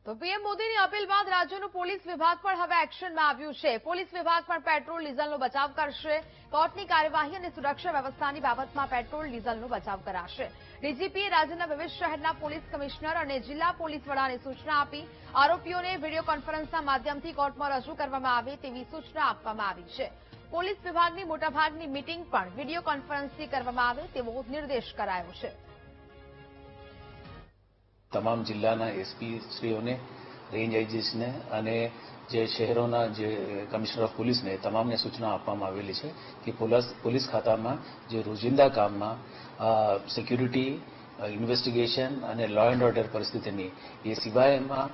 તો પીએમ મોદીની અપીલ બાદ રાજ્યનું પોલીસ વિભાગ પણ હવે એક્શનમાં આવ્યું છે. પોલીસ વિભાગ પણ પેટ્રોલ ડીઝલનો બચાવ કરશે. કોર્ટની કાર્યવાહી અને સુરક્ષા વ્યવસ્થાની બાબતમાં પેટ્રોલ ડીઝલનો બચાવ કરાશે. ડીજીપીએ રાજ્યના વિવિધ શહેરના પોલીસ કમિશનર અને જિલ્લા પોલીસ વડાને સૂચના આપી. આરોપીઓને વિડીયો કોન્ફરન્સના માધ્યમથી કોર્ટમાં રજૂ કરવામાં આવે તેવી સૂચના આપવામાં આવી છે. પોલીસ વિભાગની મોટાભાગની મીટિંગ પણ વિડીયો કોન્ફરન્સથી કરવામાં આવે તેવો નિર્દેશ કરાયો છે. તમામ જિલ્લાના એસપી શ્રીઓને, રેન્જ આઈજીસને અને જે શહેરોના જે કમિશનર ઓફ પોલીસને તમામને સૂચના આપવામાં આવેલી છે કે પોલીસ ખાતામાં જે રોજિંદા કામમાં સિક્યુરિટી, ઇન્વેસ્ટિગેશન અને લો એન્ડ ઓર્ડર પરિસ્થિતિની એ સિવાયમાં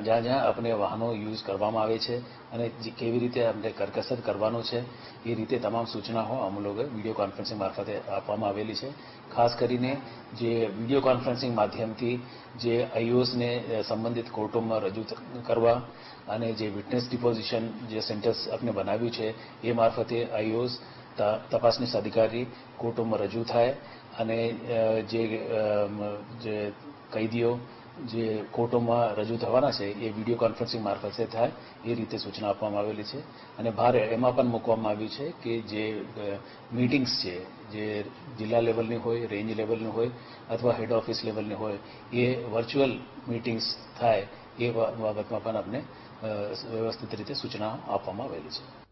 જ્યાં આપણે વાહનો યુઝ કરવામાં આવે છે અને કેવી રીતે આપણે કરકસર કરવાનો છે એ રીતે તમામ સૂચનાઓ અમ લોકોએ વિડીયો કોન્ફરન્સિંગ મારફતે આપવામાં આવેલી છે. ખાસ કરીને જે વિડીયો કોન્ફરન્સિંગ માધ્યમથી જે આઈઓસને સંબંધિત કોર્ટોમાં રજૂ કરવા અને જે વિટનેસ ડિપોઝિશન જે સેન્ટર્સ આપણે બનાવ્યું છે એ મારફતે આઈઓસ તપાસનીસ અધિકારી કોર્ટોમાં રજૂ થાય અને જે કૈદીઓ જે કોર્ટોમાં રજૂ થવાના છે એ વિડીયો કોન્ફરન્સિંગ મારફતે થાય એ રીતે સૂચના આપવામાં આવેલી છે. અને ભાર એમાં પણ મૂકવામાં આવ્યું છે કે જે મીટિંગ્સ છે જે જિલ્લા લેવલની હોય, રેન્જ લેવલની હોય અથવા હેડ ઓફિસ લેવલની હોય એ વર્ચ્યુઅલ મીટિંગ્સ થાય એ બાબતમાં પણ આપણે વ્યવસ્થિત રીતે સૂચના આપવામાં આવેલી છે.